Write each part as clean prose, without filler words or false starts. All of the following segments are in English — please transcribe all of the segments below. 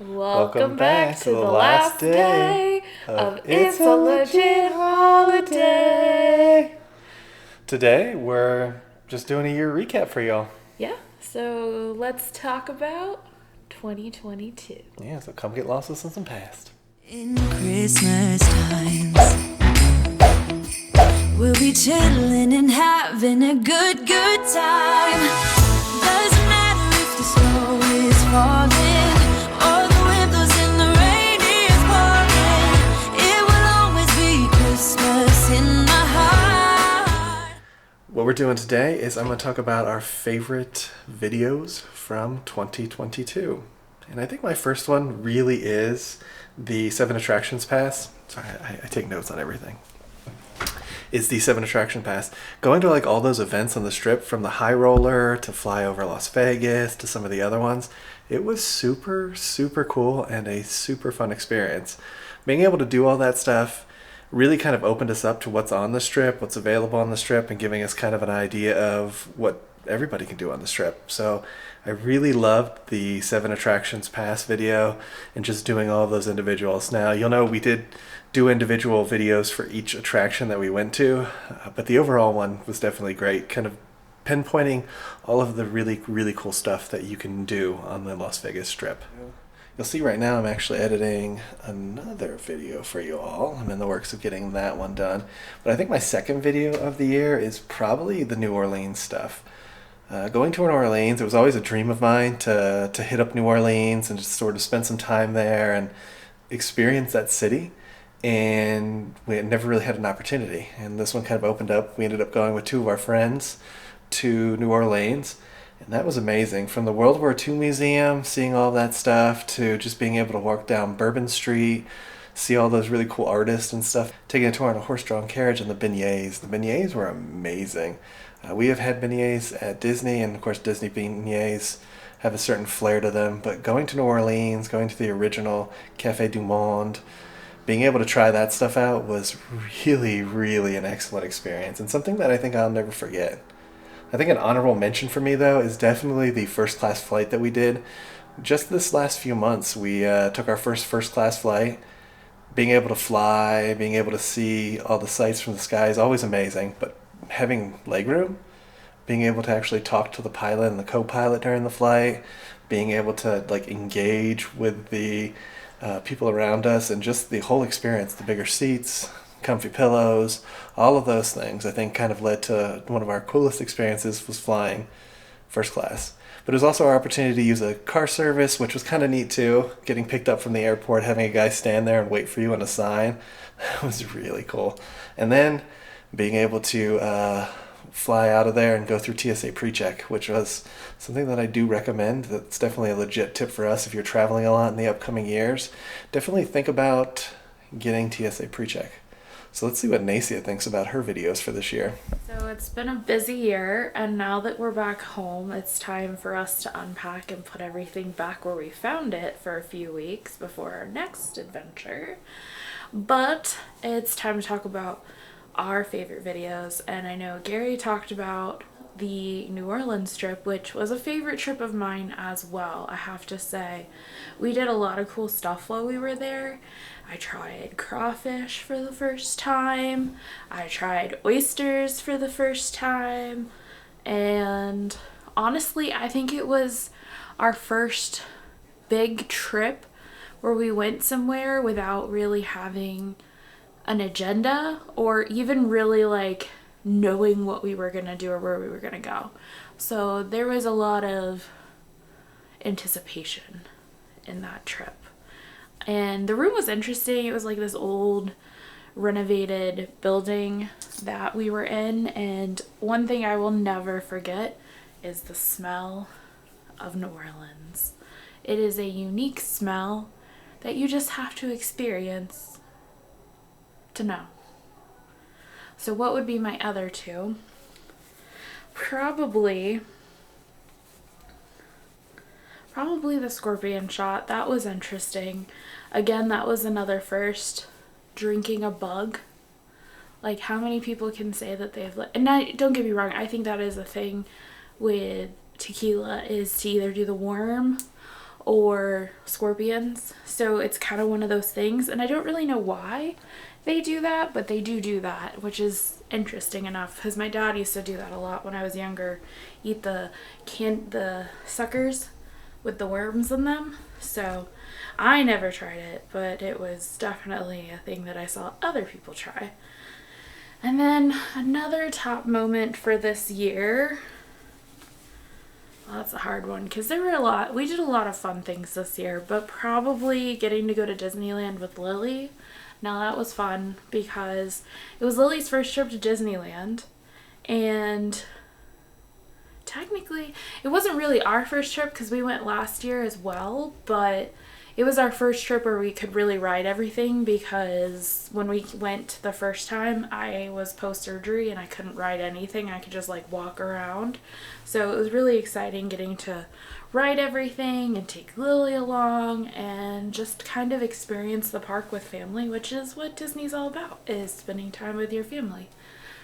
Welcome back to the last day of It's a Legit Holiday. Today, we're just doing a year recap for y'all. Yeah, so let's talk about 2022. Yeah, so come get lost with some past. In Christmas times, we'll be chilling and having a good time. Doesn't matter if the snow is falling or the wind blows and the rain is pouring. It will always be Christmas in my heart. What we're doing today is I'm going to talk about our favorite videos from 2022. And I think my first one really is the 7 Attractions Pass. Sorry, I take notes on everything. It's the 7 Attraction Pass. Going to like all those events on the Strip, from the High Roller to fly over Las Vegas to some of the other ones, it was super, super cool and a super fun experience. Being able to do all that stuff really kind of opened us up to what's on the Strip, what's available on the Strip, and giving us kind of an idea of what everybody can do on the Strip. So I really loved the 7 Attractions Pass video and just doing all of those individuals. Now, you'll know we did do individual videos for each attraction that we went to, but the overall one was definitely great, kind of pinpointing all of the really, really cool stuff that you can do on the Las Vegas Strip. You'll see right now I'm actually editing another video for you all. I'm in the works of getting that one done. But I think my second video of the year is probably the New Orleans stuff. Going to New Orleans, it was always a dream of mine to hit up New Orleans and just sort of spend some time there and experience that city. And we had never really had an opportunity. And this one kind of opened up. We ended up going with 2 of our friends to New Orleans. And that was amazing. From the World War II Museum, seeing all that stuff, to just being able to walk down Bourbon Street, see all those really cool artists and stuff. Taking a tour on a horse-drawn carriage and the beignets. The beignets were amazing. We have had beignets at Disney, and of course Disney beignets have a certain flair to them. But going to New Orleans, going to the original Café du Monde, being able to try that stuff out was really, really an excellent experience, and something that I think I'll never forget. I think an honorable mention for me, though, is definitely the first-class flight that we did. Just this last few months, we took our first-class flight. Being able to fly, being able to see all the sights from the sky is always amazing, but having legroom, being able to actually talk to the pilot and the co-pilot during the flight, being able to like engage with the people around us, and just the whole experience, the bigger seats, comfy pillows, all of those things, I think kind of led to one of our coolest experiences was flying first class. But it was also our opportunity to use a car service, which was kind of neat too. Getting picked up from the airport, having a guy stand there and wait for you on a sign, that was really cool. And then being able to fly out of there and go through TSA PreCheck, which was something that I do recommend. That's definitely a legit tip for us if you're traveling a lot in the upcoming years. Definitely think about getting TSA PreCheck. So let's see what Nacia thinks about her videos for this year. So it's been a busy year, and now that we're back home, it's time for us to unpack and put everything back where we found it for a few weeks before our next adventure. But it's time to talk about our favorite videos, and I know Gary talked about the New Orleans trip, which was a favorite trip of mine as well. I have to say, we did a lot of cool stuff while we were there. I tried crawfish for the first time. I tried oysters for the first time. And honestly, I think it was our first big trip where we went somewhere without really having an agenda or even really like knowing what we were gonna do or where we were gonna go. So there was a lot of anticipation in that trip. And the room was interesting. It was like this old renovated building that we were in, and one thing I will never forget is the smell of New Orleans. It is a unique smell that you just have to experience to know. So what would be my other 2? Probably the scorpion shot. That was interesting. Again, that was another first. Drinking a bug. Like, how many people can say that they've... And don't get me wrong, I think that is a thing with tequila, is to either do the worm or scorpions. So it's kind of one of those things. And I don't really know why they do that, but they do that, which is interesting enough because my dad used to do that a lot when I was younger. Eat the suckers with the worms in them. So I never tried it, but it was definitely a thing that I saw other people try. And then another top moment for this year. Well, that's a hard one because we did a lot of fun things this year, but probably getting to go to Disneyland with Lily. Now that was fun because it was Lily's first trip to Disneyland, and technically it wasn't really our first trip because we went last year as well, but it was our first trip where we could really ride everything because when we went the first time, I was post-surgery and I couldn't ride anything. I could just like walk around. So it was really exciting getting to ride everything and take Lily along and just kind of experience the park with family, which is what Disney's all about, is spending time with your family.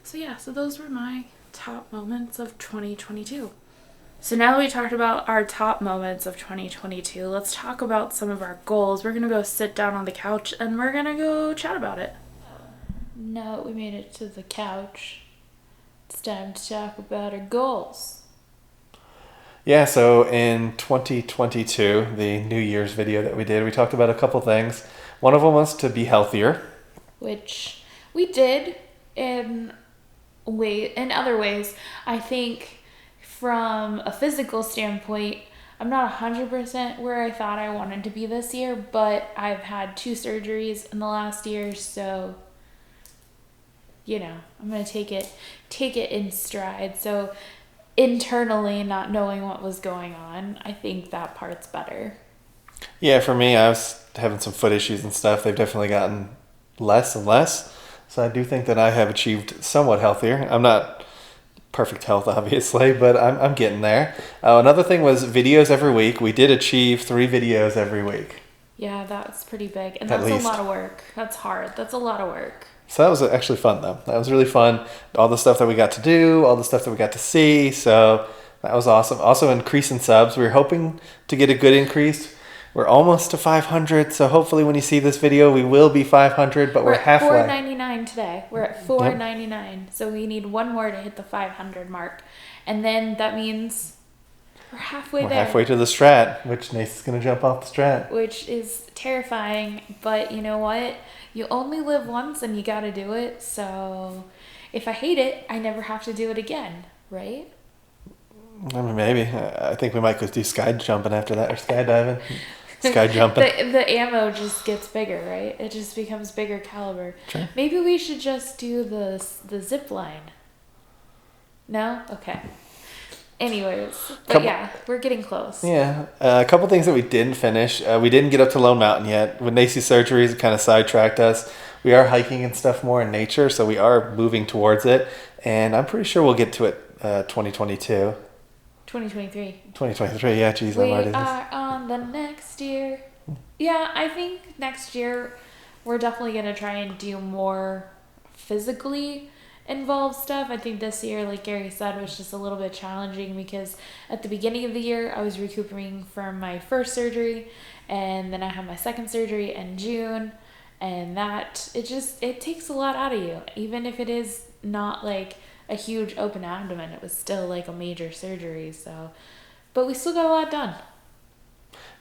So yeah, so those were my top moments of 2022. So now that we talked about our top moments of 2022, let's talk about some of our goals. We're going to go sit down on the couch and we're going to go chat about it. Now that we made it to the couch, it's time to talk about our goals. Yeah, so in 2022, the New Year's video that we did, we talked about a couple things. One of them was to be healthier. Which we did in other ways. I think from a physical standpoint, I'm not 100% where I thought I wanted to be this year, but I've had 2 surgeries in the last year, so you know, I'm going to take it in stride. So internally, not knowing what was going on, I think that part's better. Yeah, for me, I was having some foot issues and stuff. They've definitely gotten less and less. So I do think that I have achieved somewhat healthier. I'm not perfect health, obviously, but I'm getting there. Another thing was videos every week. We did achieve 3 videos every week. Yeah, that's pretty big. And At that's least. a lot of work. That's hard. That's a lot of work. So that was actually fun, though. That was really fun. All the stuff that we got to do, all the stuff that we got to see. So that was awesome. Also, increase in subs. We were hoping to get a good increase. We're almost to 500, so hopefully when you see this video, we will be 500, but we're halfway. We're at $4.99 today. We're at $4.99, yep. So we need one more to hit the 500 mark. And then that means we're halfway there. We're halfway to the strat, which Nate's going to jump off the strat. Which is terrifying, but you know what? You only live once and you got to do it, so if I hate it, I never have to do it again, right? I mean, maybe. I think we might go do sky jumping after that, or skydiving. Sky jumping. The ammo just gets bigger, right? It just becomes bigger caliber. Sure. Maybe we should just do the zip line. No? Okay. Anyways, but yeah, we're getting close. Yeah. A couple things that we didn't finish. We didn't get up to Lone Mountain yet. With Nacy's surgeries, it kind of sidetracked us. We are hiking and stuff more in nature, so we are moving towards it. And I'm pretty sure we'll get to it 2022. 2023. 2023, yeah, geez, we are on the next year. Yeah, I think next year we're definitely going to try and do more physically involved stuff. I think this year, like Gary said, was just a little bit challenging because at the beginning of the year I was recuperating from my first surgery, and then I had my second surgery in June, and that it takes a lot out of you. Even if it is not like a huge open abdomen, it was still like a major surgery. So, but we still got a lot done.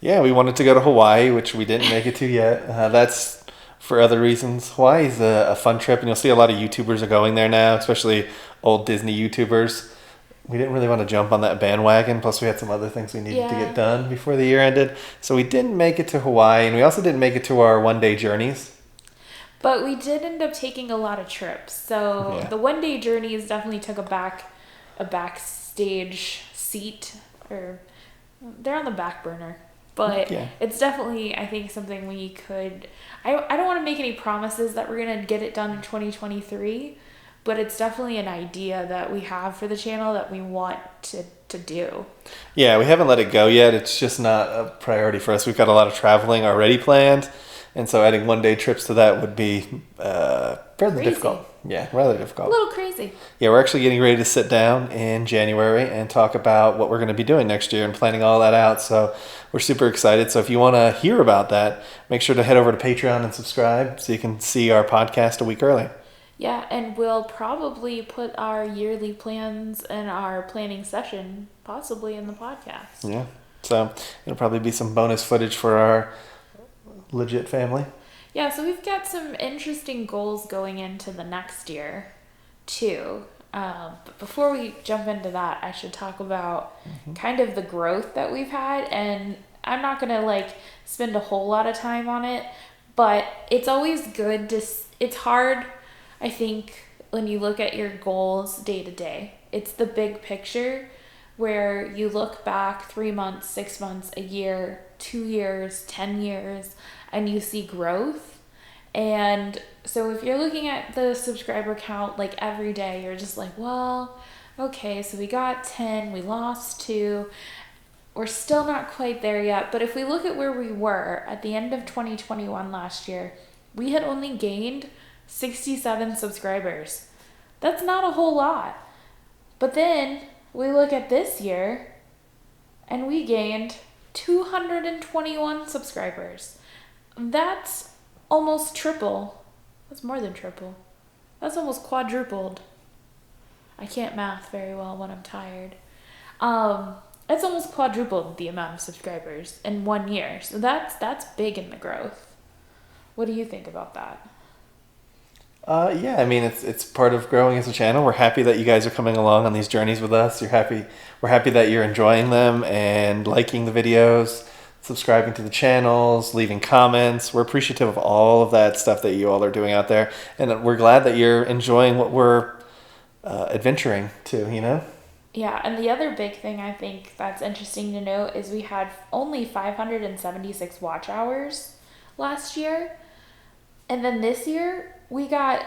Yeah, we wanted to go to Hawaii, which we didn't make it to yet. That's for other reasons. Hawaii is a fun trip, and you'll see a lot of YouTubers are going there now, especially old Disney YouTubers. We didn't really want to jump on that bandwagon, plus we had some other things we needed to get done before the year ended. So we didn't make it to Hawaii, and we also didn't make it to our one-day journeys. But we did end up taking a lot of trips. So the one-day journeys definitely took a backstage seat, or they're on the back burner. But it's definitely, I think, something we could... I don't want to make any promises that we're going to get it done in 2023, but it's definitely an idea that we have for the channel that we want to do. Yeah, we haven't let it go yet. It's just not a priority for us. We've got a lot of traveling already planned, and so adding one-day trips to that would be fairly difficult. Yeah, rather A difficult. little crazy. Yeah, we're actually getting ready to sit down in January and talk about what we're going to be doing next year and planning all that out. So we're super excited. So if you want to hear about that, make sure to head over to Patreon and subscribe so you can see our podcast a week early. Yeah, and we'll probably put our yearly plans and our planning session possibly in the podcast. Yeah. So it'll probably be some bonus footage for our legit family. Yeah, so we've got some interesting goals going into the next year, too. But before we jump into that, I should talk about kind of the growth that we've had. And I'm not going to, spend a whole lot of time on it, but it's always good to... It's hard, I think, when you look at your goals day to day. It's the big picture where you look back 3 months, 6 months, a year, 2 years, 10 years, and you see growth. And so if you're looking at the subscriber count every day, you're just like, well, okay, so we got 10, we lost 2, we're still not quite there yet. But if we look at where we were at the end of 2021 last year, we had only gained 67 subscribers. That's not a whole lot. But then we look at this year and we gained 221 subscribers. That's almost triple. That's more than triple. That's almost quadrupled. I can't math very well when I'm tired. That's almost quadrupled the amount of subscribers in 1 year. So that's big in the growth. What do you think about that? Yeah, I mean it's part of growing as a channel. We're happy that you guys are coming along on these journeys with us. We're happy that you're enjoying them and liking the videos, subscribing to the channels, leaving comments. We're appreciative of all of that stuff that you all are doing out there, and we're glad that you're enjoying what we're adventuring to. Yeah, and the other big thing I think that's interesting to note is we had only 576 watch hours last year, and then this year we got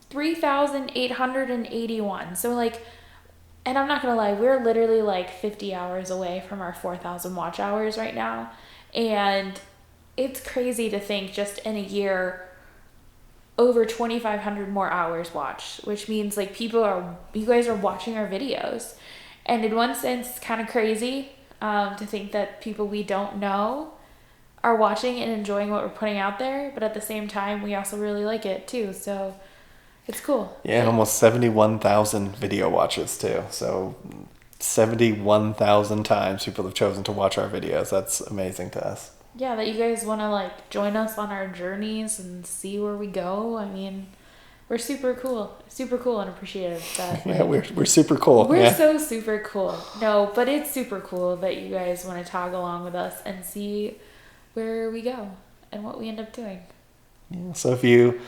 3,881. So and I'm not gonna lie, we're literally 50 hours away from our 4,000 watch hours right now. And it's crazy to think just in a year, over 2,500 more hours watched, which means you guys are watching our videos. And in one sense, it's kind of crazy to think that people we don't know are watching and enjoying what we're putting out there. But at the same time, we also really like it too. So it's cool. Yeah, and almost 71,000 video watches too. So 71,000 times people have chosen to watch our videos. That's amazing to us. Yeah, that you guys want to join us on our journeys and see where we go. I mean, we're super cool and appreciative that yeah, we're super cool. We're yeah. so super cool. No, but it's super cool that you guys want to tag along with us and see where we go and what we end up doing. Yeah, so if you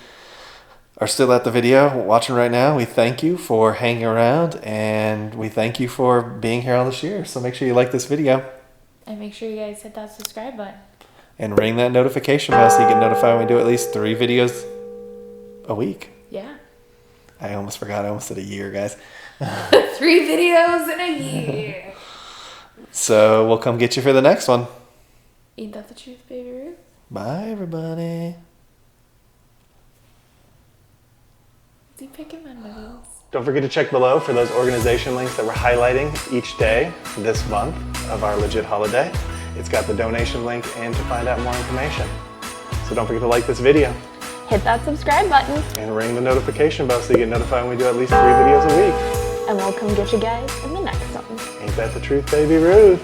are still at the video watching right now, we thank you for hanging around and we thank you for being here all this year. So make sure you like this video. And make sure you guys hit that subscribe button. And ring that notification bell so you get notified when we do at least 3 videos a week. Yeah. I almost forgot. I almost said a year, guys. 3 videos in a year. So we'll come get you for the next one. Ain't that the truth, baby Ruth? Bye, everybody. Is he picking my nose? Don't forget to check below for those organization links that we're highlighting each day this month of our legit holiday. It's got the donation link and to find out more information. So don't forget to like this video. Hit that subscribe button, And ring the notification bell so you get notified when we do at least 3 videos a week. and we'll come get you guys in the next one. Ain't that the truth, baby Ruth?